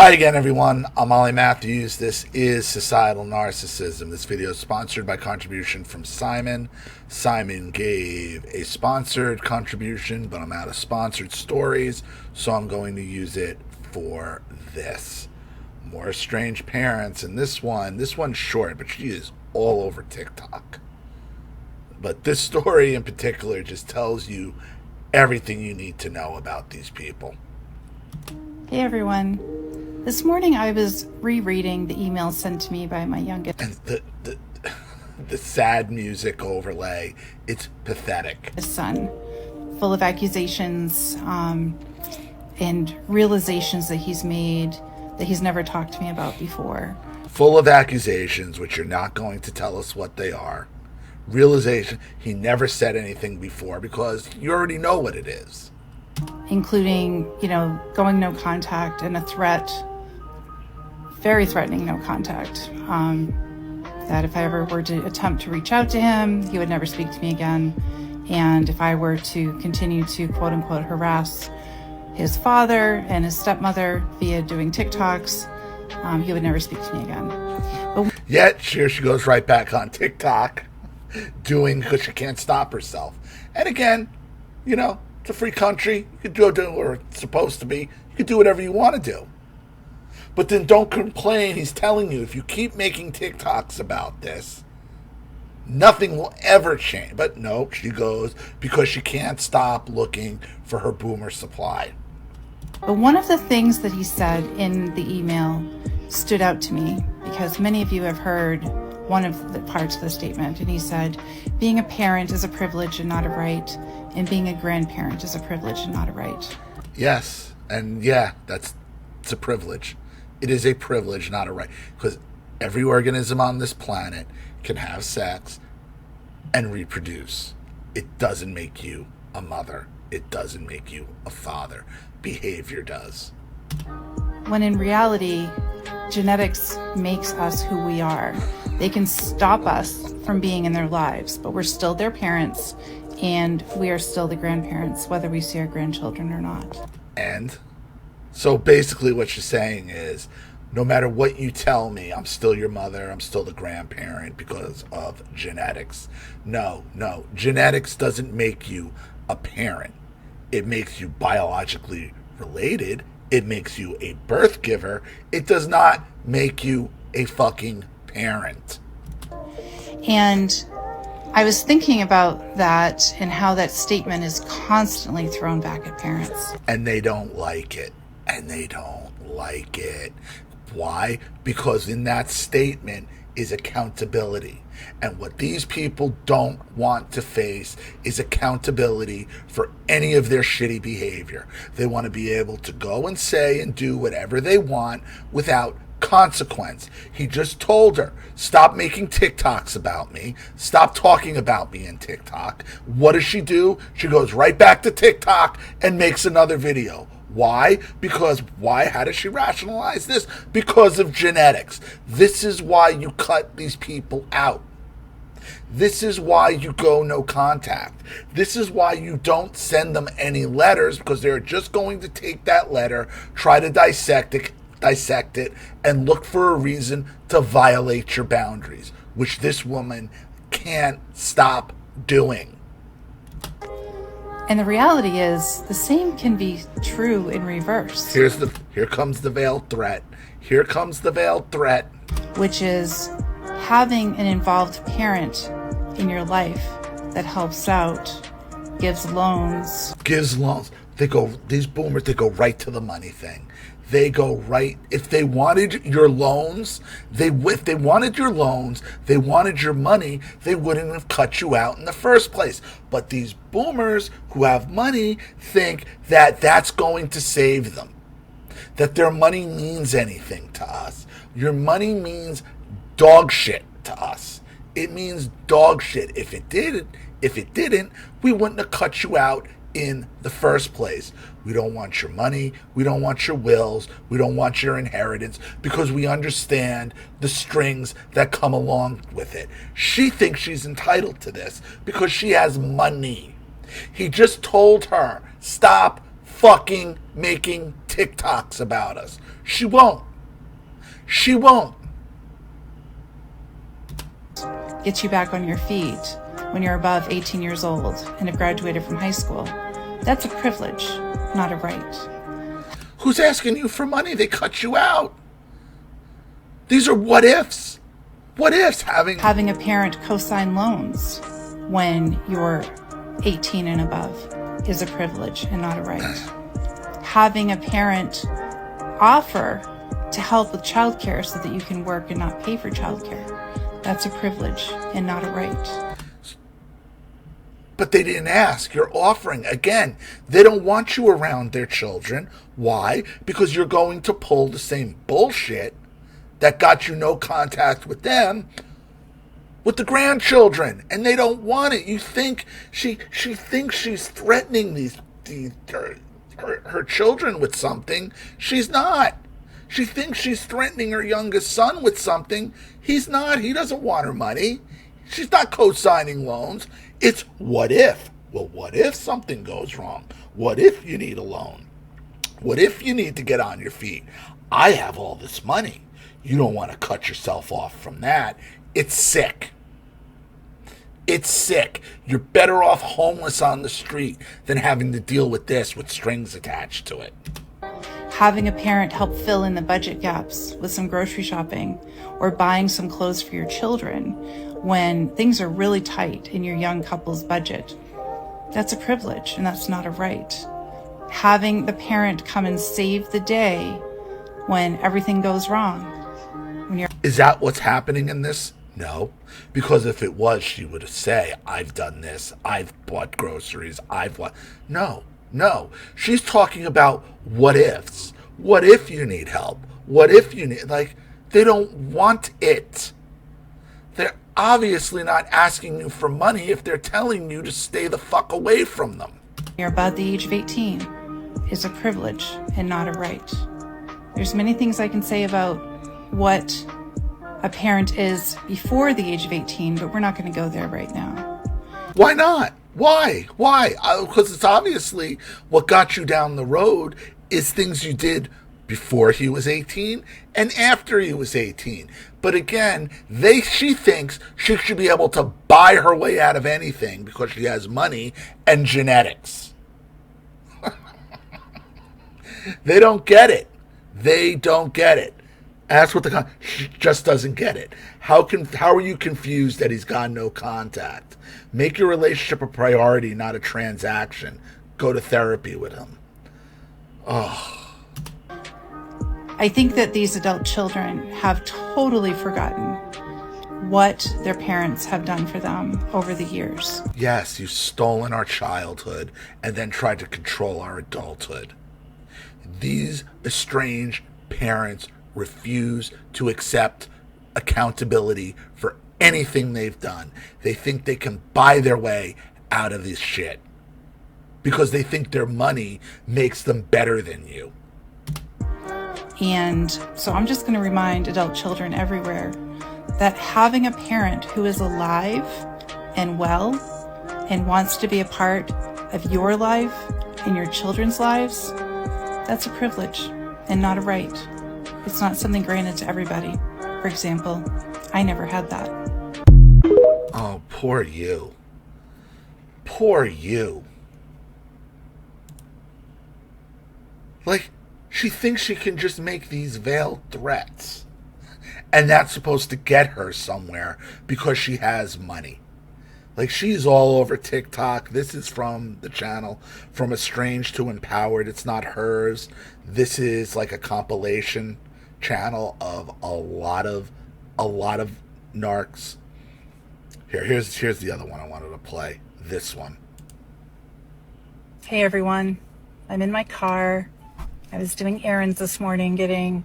Hi again, everyone. I'm olliemathews. This is Societal Narcissism. This video is sponsored by contribution from Simon. Simon gave a sponsored contribution, but I'm out of sponsored stories, so I'm going to use it for this. More estranged parents, and this one's short, but she is all over TikTok. But this story in particular just tells you everything you need to know about these people. Hey everyone. This morning I was rereading the email sent to me by my youngest. And the sad music overlay, it's pathetic. Son, full of accusations and realizations that he's made that he's never talked to me about before. Full of accusations, which you're not going to tell us what they are. Realization, he never said anything before because you already know what it is. Including, going no contact and a threat, very threatening no contact, that if I ever were to attempt to reach out to him, he would never speak to me again. And if I were to continue to quote unquote harass his father and his stepmother via doing TikToks, he would never speak to me again. But yet, here she goes right back on TikTok, because she can't stop herself. And again, it's a free country. You can do what it's supposed to be. You can do whatever you want to do. But then don't complain. He's telling you if you keep making TikToks about this, nothing will ever change. But no, she goes because she can't stop looking for her boomer supply. But one of the things that he said in the email stood out to me because many of you have heard one of the parts of the statement. And he said, being a parent is a privilege and not a right. And being a grandparent is a privilege and not a right. Yes. And yeah, it's a privilege. It is a privilege, not a right. Because every organism on this planet can have sex and reproduce. It doesn't make you a mother. It doesn't make you a father. Behavior does. When in reality, genetics makes us who we are. They can stop us from being in their lives, but we're still their parents, and we are still the grandparents, whether we see our grandchildren or not. And so basically what she's saying is, no matter what you tell me, I'm still your mother, I'm still the grandparent because of genetics. No, genetics doesn't make you a parent. It makes you biologically related. It makes you a birth giver. It does not make you a fucking parent. And I was thinking about that and how that statement is constantly thrown back at parents. And they don't like it. Why? Because in that statement is accountability. And what these people don't want to face is accountability for any of their shitty behavior. They want to be able to go and say and do whatever they want without consequence. He just told her, stop making TikToks about me. Stop talking about me in TikTok. What does she do? She goes right back to TikTok and makes another video. Why? How does she rationalize this? Because of genetics. This is why you cut these people out. This is why you go no contact. This is why you don't send them any letters, because they're just going to take that letter, try to dissect it, and look for a reason to violate your boundaries, which this woman can't stop doing. And the reality is, the same can be true in reverse. Here comes the veiled threat. Here comes the veiled threat. Which is having an involved parent in your life that helps out, gives loans. These boomers, they go right to the money thing. They go right. If they wanted your loans, they wanted your money, they wouldn't have cut you out in the first place. But these boomers who have money think that that's going to save them, that their money means anything to us. Your money means dog shit to us. It means dog shit. If it didn't, we wouldn't have cut you out in the first place. We don't want your money. We don't want your wills. We don't want your inheritance, because we understand the strings that come along with it. She thinks she's entitled to this because she has money. He just told her, stop fucking making TikToks about us. She won't. She won't. Get you back on your feet when you're above 18 years old and have graduated from high school. That's a privilege, not a right. Who's asking you for money? They cut you out. These are what ifs. What ifs? Having a parent co-sign loans when you're 18 and above is a privilege and not a right. Having a parent offer to help with childcare so that you can work and not pay for childcare, that's a privilege and not a right. But they didn't ask. You're offering. Again, they don't want you around their children. Why? Because you're going to pull the same bullshit that got you no contact with them with the grandchildren, and they don't want it. You think she thinks she's threatening her children with something. She's not. She thinks she's threatening her youngest son with something. He's not. He doesn't want her money. She's not co-signing loans. It's what if. Well, what if something goes wrong? What if you need a loan? What if you need to get on your feet? I have all this money. You don't want to cut yourself off from that. It's sick. It's sick. You're better off homeless on the street than having to deal with this with strings attached to it. Having a parent help fill in the budget gaps with some grocery shopping or buying some clothes for your children when things are really tight in your young couple's budget, that's a privilege and that's not a right. Having the parent come and save the day when everything goes wrong. Is that what's happening in this? No. Because if it was, she would say, I've done this, I've bought groceries, No. She's talking about what ifs. What if you need help? What if you need, they don't want it. They're obviously not asking you for money if they're telling you to stay the fuck away from them. You're above the age of 18 is a privilege and not a right. There's many things I can say about what a parent is before the age of 18, but we're not going to go there right now. Why not? Why? Because it's obviously what got you down the road is things you did before he was 18 and after he was 18. But again, she thinks she should be able to buy her way out of anything because she has money and genetics. They don't get it. They don't get it. That's what she just doesn't get it. How are you confused that he's got no contact? Make your relationship a priority, not a transaction. Go to therapy with him. Oh. I think that these adult children have totally forgotten what their parents have done for them over the years. Yes, you've stolen our childhood and then tried to control our adulthood. These estranged parents refuse to accept accountability for anything they've done. They think they can buy their way out of this shit because they think their money makes them better than you. And so I'm just going to remind adult children everywhere that having a parent who is alive and well and wants to be a part of your life and your children's lives, that's a privilege and not a right. It's not something granted to everybody. For example, I never had that. Oh, poor you. Poor you. She thinks she can just make these veiled threats. And that's supposed to get her somewhere because she has money. She's all over TikTok. This is from the channel, From Estranged to Empowered. It's not hers. This is a compilation channel of a lot of narcs. Here's the other one I wanted to play. This one. Hey everyone, I'm in my car. I was doing errands this morning, getting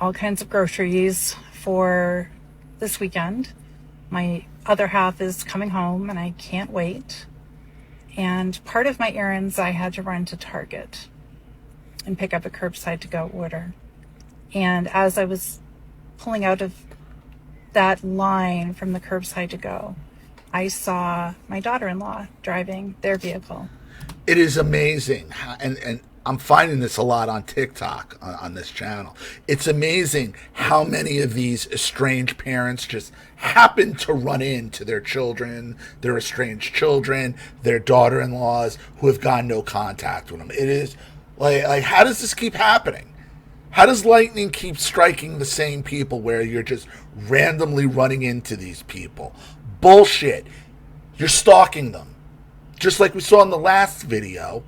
all kinds of groceries for this weekend. My other half is coming home and I can't wait. And part of my errands, I had to run to Target and pick up a curbside to-go order. And as I was pulling out of that line from the curbside to-go, I saw my daughter-in-law driving their vehicle. It is amazing. And I'm finding this a lot on TikTok on this channel. It's amazing how many of these estranged parents just happen to run into their children, their estranged children, their daughter-in-laws who have gotten no contact with them. It is like how does this keep happening? How does lightning keep striking the same people where you're just randomly running into these people? Bullshit. You're stalking them. Just like we saw in the last video.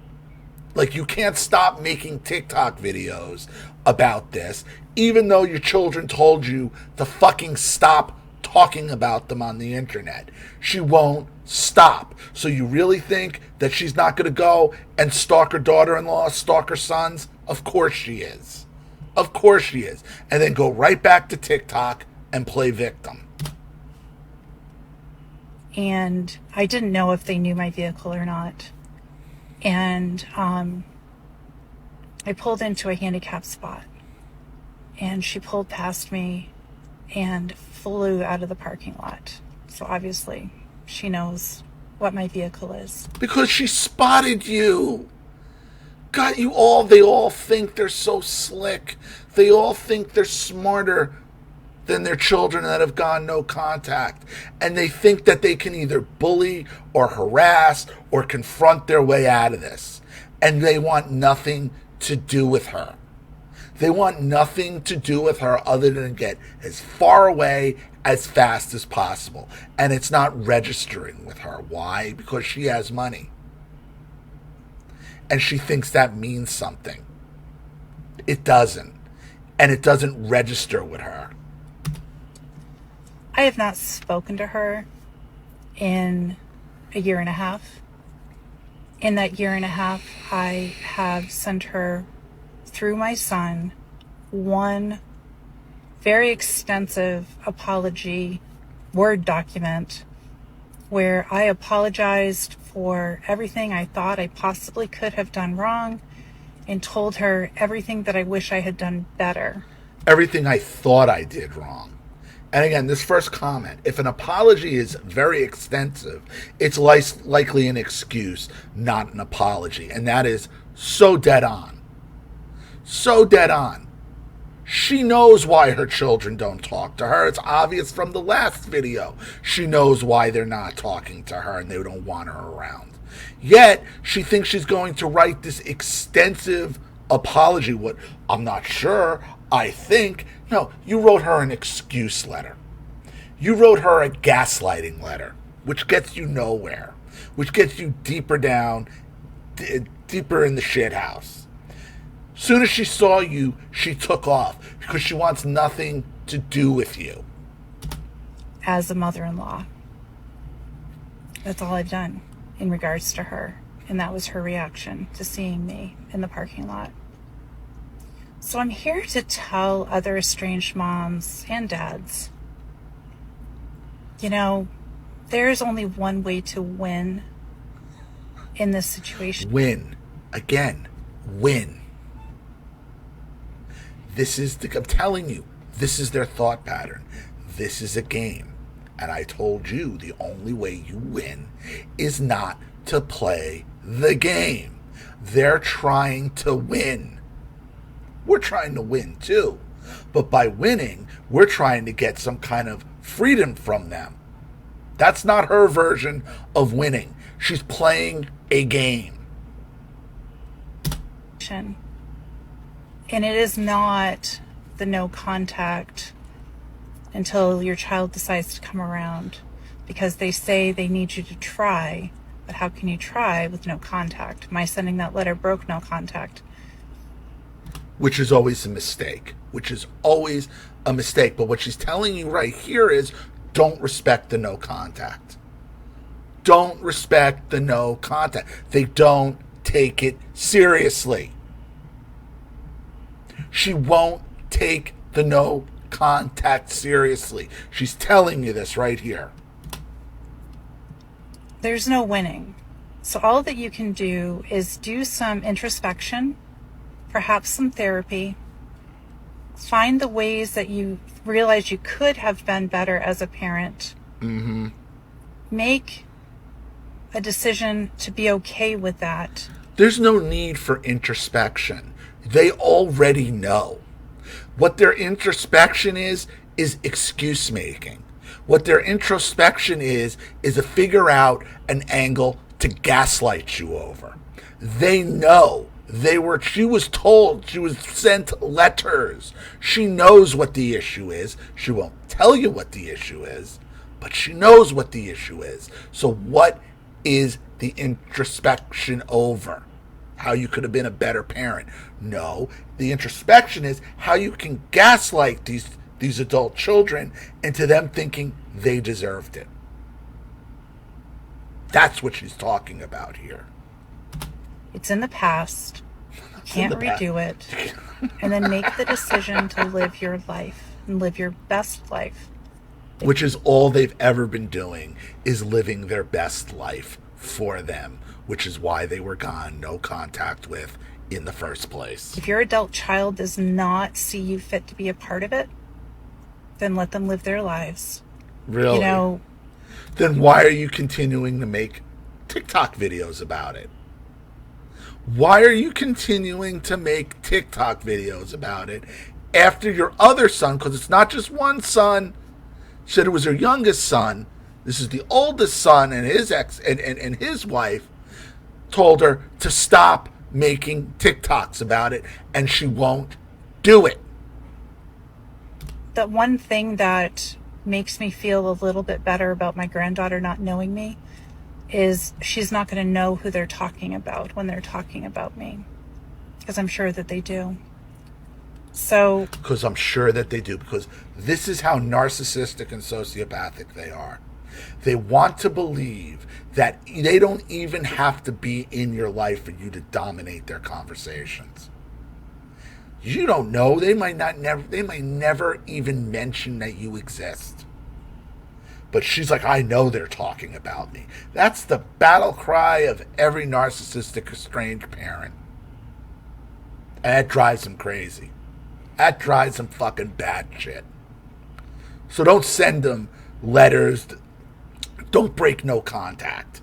Like, you can't stop making TikTok videos about this, even though your children told you to fucking stop talking about them on the internet. She won't stop. So you really think that she's not going to go and stalk her daughter-in-law, stalk her sons? Of course she is. Of course she is. And then go right back to TikTok and play victim. And I didn't know if they knew my vehicle or not. And I pulled into a handicapped spot. And she pulled past me and flew out of the parking lot. So obviously she knows what my vehicle is. Because she spotted you. God, they all think they're so slick. They all think they're smarter than their children that have gone no contact. And they think that they can either bully or harass or confront their way out of this. And they want nothing to do with her. They want nothing to do with her other than get as far away as fast as possible. And it's not registering with her. Why? Because she has money. And she thinks that means something. It doesn't. And it doesn't register with her. I have not spoken to her in a year and a half. In that year and a half, I have sent her, through my son, one very extensive apology Word document where I apologized for everything I thought I possibly could have done wrong and told her everything that I wish I had done better. Everything I thought I did wrong. And again, this first comment, if an apology is very extensive, it's likely an excuse, not an apology. And that is so dead on. So dead on. She knows why her children don't talk to her. It's obvious from the last video. She knows why they're not talking to her and they don't want her around. Yet, she thinks she's going to write this extensive apology. What? I'm not sure. I think. No, you wrote her an excuse letter. You wrote her a gaslighting letter, which gets you nowhere, which gets you deeper down, deeper in the shit house. Soon as she saw you, she took off because she wants nothing to do with you. As a mother-in-law. That's all I've done in regards to her. And that was her reaction to seeing me in the parking lot. So I'm here to tell other estranged moms and dads, you know, there's only one way to win in this situation. Win. Again, win. I'm telling you, this is their thought pattern. This is a game. And I told you the only way you win is not to play the game. They're trying to win. We're trying to win too. But by winning, we're trying to get some kind of freedom from them. That's not her version of winning. She's playing a game. And it is not the no contact until your child decides to come around, because they say they need you to try. But how can you try with no contact? My sending that letter broke no contact. Which is always a mistake. But what she's telling you right here is don't respect the no contact. Don't respect the no contact. They don't take it seriously. She won't take the no contact seriously. She's telling you this right here. There's no winning. So all that you can do is do some introspection, perhaps some therapy. Find the ways that you realize you could have been better as a parent. Mm-hmm. Make a decision to be okay with that. There's no need for introspection. They already know. What their introspection is excuse making. What their introspection is to figure out an angle to gaslight you over. They know. She was told, she was sent letters. She knows what the issue is. She won't tell you what the issue is, but she knows what the issue is. So what is the introspection over? How you could have been a better parent. No, the introspection is how you can gaslight these adult children into them thinking they deserved it. That's what she's talking about here. It's in the past. You can't redo it. And then make the decision to live your life and live your best life. Which is all they've ever been doing, is living their best life for them, which is why they were gone, no contact with in the first place. If your adult child does not see you fit to be a part of it, then let them live their lives. Really? Then why are you continuing to make TikTok videos about it? Why are you continuing to make TikTok videos about it after your other son, because it's not just one son, said it was her youngest son, this is the oldest son, and his ex and his wife told her to stop making TikToks about it, and she won't do it. The one thing that makes me feel a little bit better about my granddaughter not knowing me is she's not going to know who they're talking about when they're talking about me, because I'm sure that they do. So, because I'm sure that they do, because this is how narcissistic and sociopathic they are. They want to believe that they don't even have to be in your life for you to dominate their conversations. You don't know. They might never even mention that you exist. But she's like, I know they're talking about me. That's the battle cry of every narcissistic estranged parent. And that drives them crazy. That drives them fucking batshit. So don't send them letters. Don't break no contact.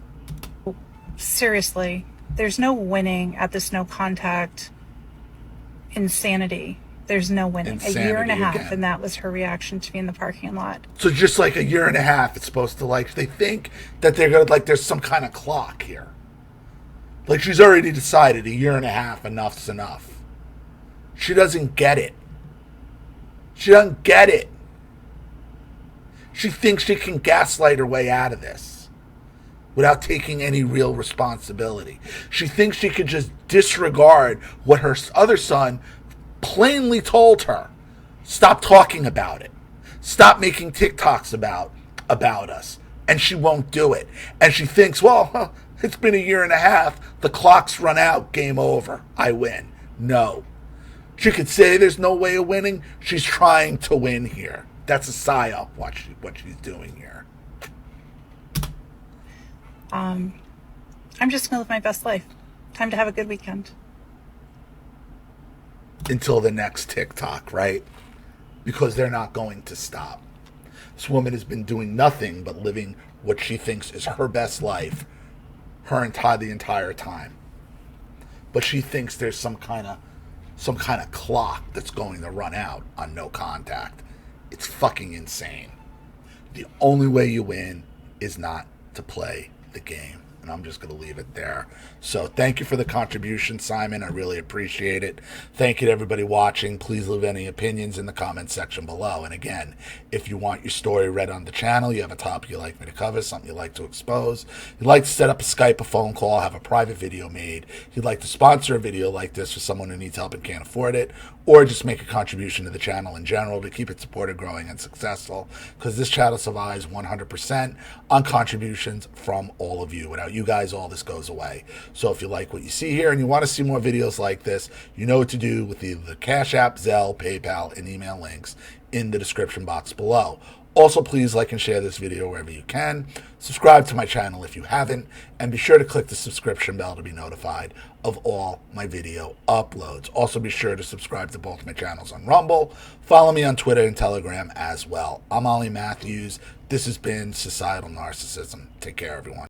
Seriously, there's no winning at this no contact insanity. There's no winning. Insanity, a year and a half, again. And that was her reaction to me in the parking lot. So just like a year and a half, it's supposed to, like, they think that they're gonna, like, there's some kind of clock here. Like, she's already decided a year and a half, enough's enough. She doesn't get it. She doesn't get it. She thinks she can gaslight her way out of this without taking any real responsibility. She thinks she can just disregard what her other son plainly told her. Stop talking about it. Stop making TikToks about us. And she won't do it. And she thinks, well, it's been a year and a half. The clock's run out. Game over. I win. No. She could say there's no way of winning. She's trying to win here. That's a psyop, what she's doing here. I'm just going to live my best life. Time to have a good weekend. Until the next TikTok, right? Because they're not going to stop. This woman has been doing nothing but living what she thinks is her best life the entire time. But she thinks there's some kind of clock that's going to run out on no contact. It's fucking insane. The only way you win is not to play the game. And I'm just going to leave it there. So thank you for the contribution, Simon. I really appreciate it. Thank you to everybody watching. Please leave any opinions in the comment section below. And again, if you want your story read on the channel, you have a topic you'd like me to cover, something you'd like to expose, you'd like to set up a Skype, a phone call, have a private video made, you'd like to sponsor a video like this for someone who needs help and can't afford it, or just make a contribution to the channel in general to keep it supported, growing, and successful, because this channel survives 100% on contributions from all of you. Without you guys, all this goes away. So if you like what you see here and you want to see more videos like this, you know what to do with either the Cash App, Zelle, PayPal, and email links in the description box below. Also, please like and share this video wherever you can. Subscribe to my channel if you haven't, and be sure to click the subscription bell to be notified of all my video uploads. Also, be sure to subscribe to both my channels on Rumble. Follow me on Twitter and Telegram as well. I'm Ollie Matthews. This has been Societal Narcissism. Take care, everyone.